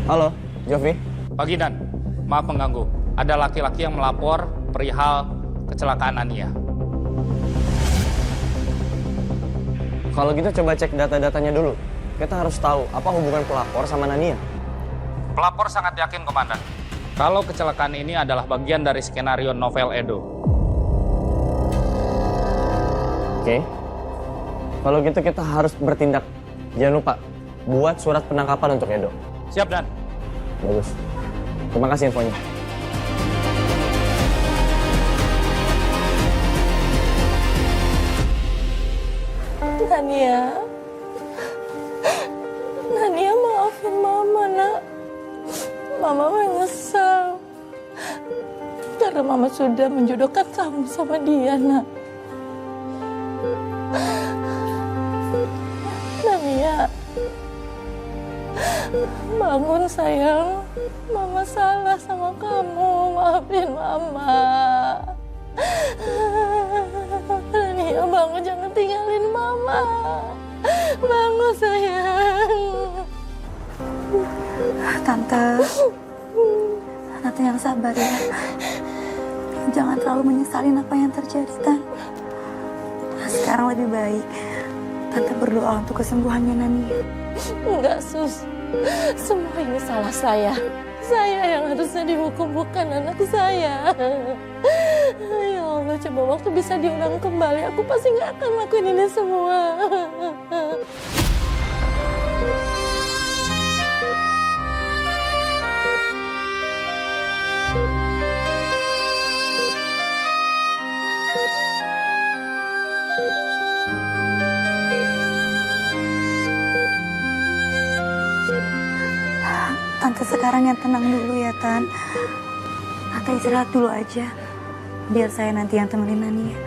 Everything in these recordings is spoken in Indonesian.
Halo, Jovi. Pagi Dan, maaf mengganggu. Ada laki-laki yang melapor perihal kecelakaan Ania. Kalau gitu coba cek data-datanya dulu. Kita harus tahu apa hubungan pelapor sama Nania. Pelapor sangat yakin, Komandan, kalau kecelakaan ini adalah bagian dari skenario novel Edo. Oke. Kalau gitu kita harus bertindak. Jangan lupa, buat surat penangkapan untuk Edo. Siap, Dan. Bagus. Terima kasih infonya. Nania maafin Mama, Nak. Mama menyesal karena Mama sudah menjodohkan kamu sama dia, Nak. Nania, bangun sayang. Mama salah sama kamu. Maafin Mama. Nania, bangun, jangan tinggalin Mama. Bangun sayang. Tante yang sabar ya. Jangan terlalu menyesalin apa yang terjadi, Tan. Sekarang lebih baik Tante berdoa untuk kesembuhannya Nania. Enggak, Sus. Semua ini salah saya. Saya yang harusnya dihukum, bukan anak saya. Ya Allah, coba waktu bisa diulang kembali, aku pasti nggak akan lakuin ini semua. Tante sekarang yang tenang dulu ya, Tan. Tante istirahat dulu aja. Biar saya nanti yang temenin Nania.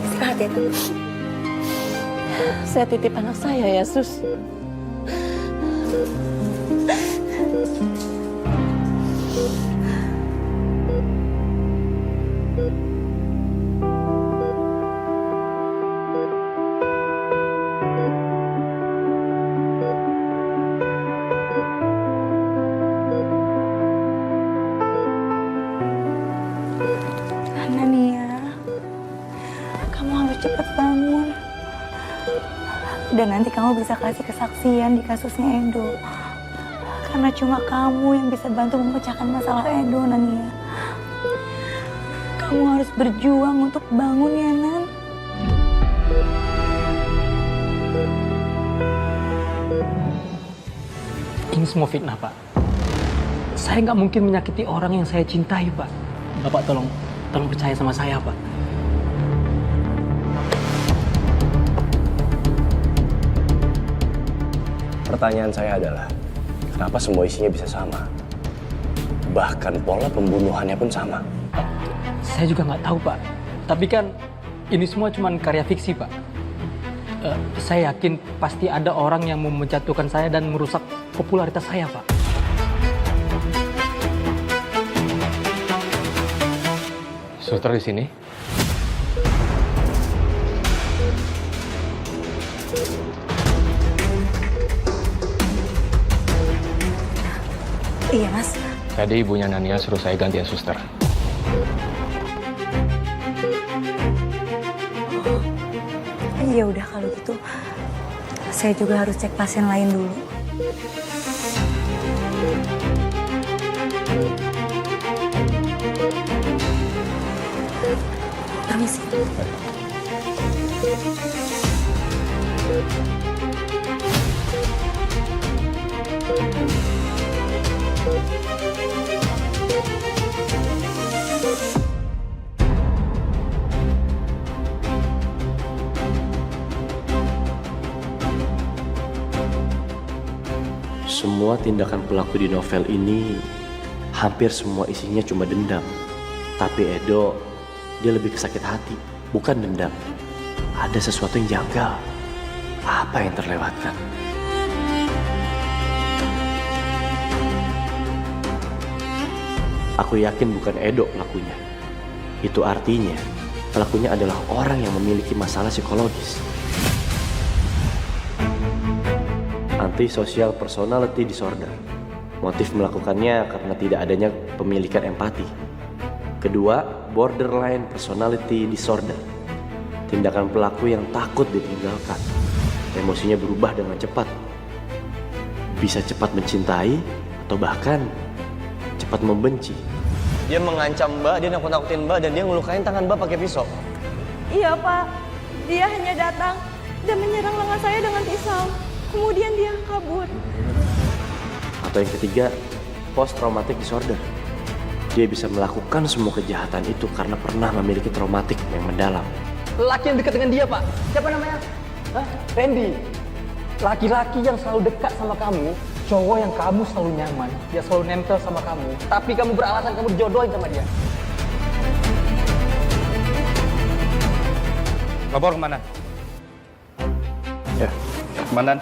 Istirahat ya, Tan. Saya titip anak saya ya, Sus. Nania, kamu harus cepat bangun. Dan nanti kamu bisa kasih kesaksian di kasusnya Edo. Karena cuma kamu yang bisa bantu memecahkan masalah Edo, Nania. Kamu harus berjuang untuk bangun ya, Nan. Ini semua fitnah, Pak. Saya nggak mungkin menyakiti orang yang saya cintai, Pak. Bapak tolong percaya sama saya, Pak. Pertanyaan saya adalah, kenapa semua isinya bisa sama? Bahkan pola pembunuhannya pun sama. Saya juga nggak tahu, Pak. Tapi kan ini semua cuma karya fiksi, Pak. Saya yakin pasti ada orang yang mau menjatuhkan saya dan merusak popularitas saya, Pak. Suster di sini. Iya, Mas. Tadi ibunya Nania suruh saya gantiin suster. Ya udah kalau gitu. Saya juga harus cek pasien lain dulu. Permisi. Semua tindakan pelaku di novel ini hampir semua isinya cuma dendam. Tapi Edo, dia lebih ke sakit hati, bukan dendam. Ada sesuatu yang janggal. Apa yang terlewatkan? Aku yakin bukan Edo pelakunya. Itu artinya pelakunya adalah orang yang memiliki masalah psikologis. Antisocial personality disorder. Motif melakukannya karena tidak adanya pemilikan empati. Kedua, borderline personality disorder. Tindakan pelaku yang takut ditinggalkan. Emosinya berubah dengan cepat. Bisa cepat mencintai atau bahkan cepat membenci. Dia mengancam Mbak, dia nakut-nakutin Mbak, dan dia ngelukain tangan Mbak pakai pisau. Iya Pak, dia hanya datang dan menyerang lengan saya dengan pisau. Kemudian dia kabur. Atau yang ketiga, post traumatic disorder. Dia bisa melakukan semua kejahatan itu karena pernah memiliki traumatik yang mendalam. Laki yang dekat dengan dia, Pak. Siapa namanya? Hah? Randy. Laki-laki yang selalu dekat sama kamu, cowok yang kamu selalu nyaman, dia selalu nempel sama kamu, tapi kamu beralasan kamu dijodohin sama dia. Lapor Komandan. Ya, Komandan,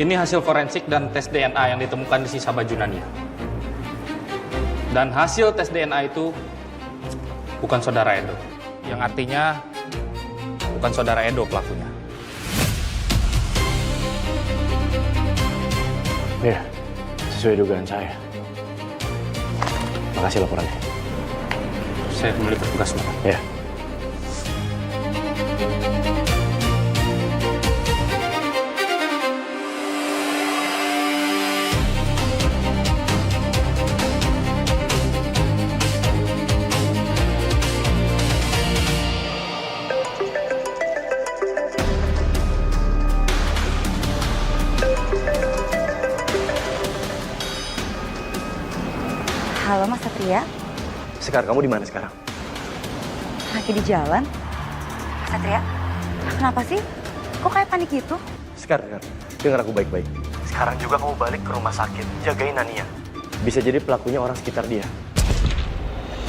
ini hasil forensik dan tes DNA yang ditemukan di sisa baju Nania. Dan hasil tes DNA itu bukan saudara Edo. Yang artinya bukan saudara Edo pelakunya. ya, sesuai dugaan saya. Makasih laporannya. Saya kembali bertugas, Komandan. Ya. Halo Mas Satria, Sekar, kamu di mana sekarang? lagi di jalan. Mas Satria, kenapa sih? Kok kayak panik gitu? Sekar, dengar aku baik-baik. Sekarang juga kamu balik ke rumah sakit, jagain Nania. Bisa jadi pelakunya orang sekitar dia.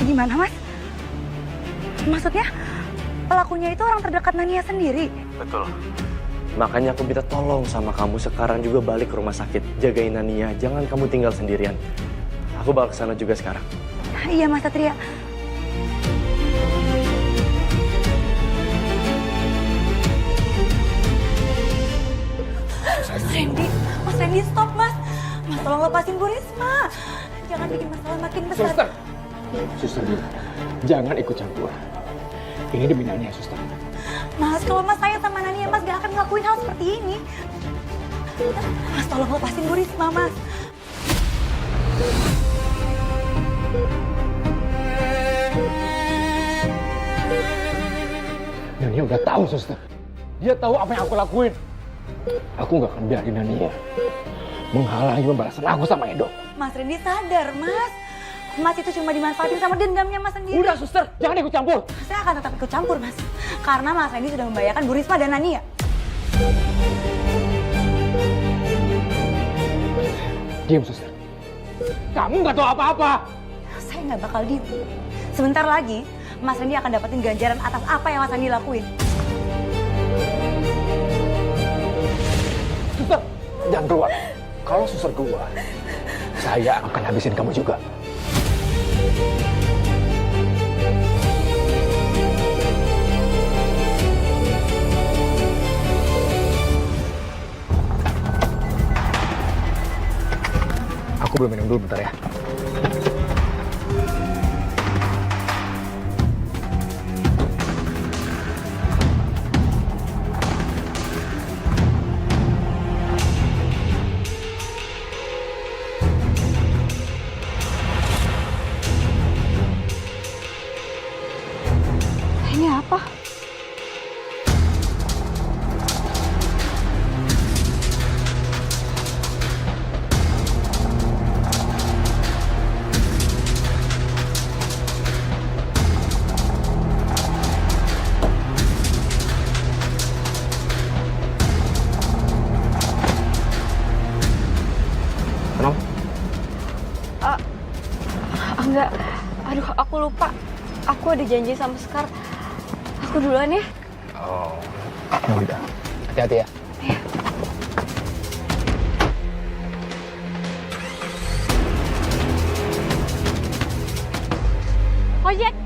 Gimana Mas? Maksudnya pelakunya itu orang terdekat Nania sendiri? Betul. Makanya aku minta tolong sama kamu sekarang juga balik ke rumah sakit, jagain Nania. Jangan kamu tinggal sendirian. Aku bakal ke sana juga sekarang. Iya Mas Satria. Mas Randy stop Mas. Mas tolong lepasin Bu Risma. Jangan bikin masalah makin besar. Suster, jangan ikut campur. Ini demi Nania, suster. Mas, kalau Mas sayang sama Nania, Mas gak akan ngelakuin hal seperti ini. Mas tolong lepasin Bu Risma, Mas. Nania udah tahu, suster. Dia tahu apa yang aku lakuin. Aku nggak akan biarin Nania menghalangi pembalasan aku sama Edo. Mas Randy sadar, Mas. Mas itu cuma dimanfaatin sama dendamnya Mas sendiri. Udah, suster, jangan ikut campur. Saya akan tetap ikut campur, Mas. Karena Mas Randy sudah membahayakan Bu Risma dan Nania. Diam, suster. Kamu nggak tahu apa-apa. Saya nggak bakal diem. Sebentar lagi, Mas Randy akan dapetin ganjaran atas apa yang Mas Randy lakuin. Suster, jangan keluar. Kalau suster keluar, saya akan habisin kamu juga. Aku belum minum dulu bentar ya. Ini apa? Kenapa? Enggak, aduh aku lupa. Aku ada janji sama Sekar. Aku duluan ya. Oh, ya udah. Hati-hati ya. ojek.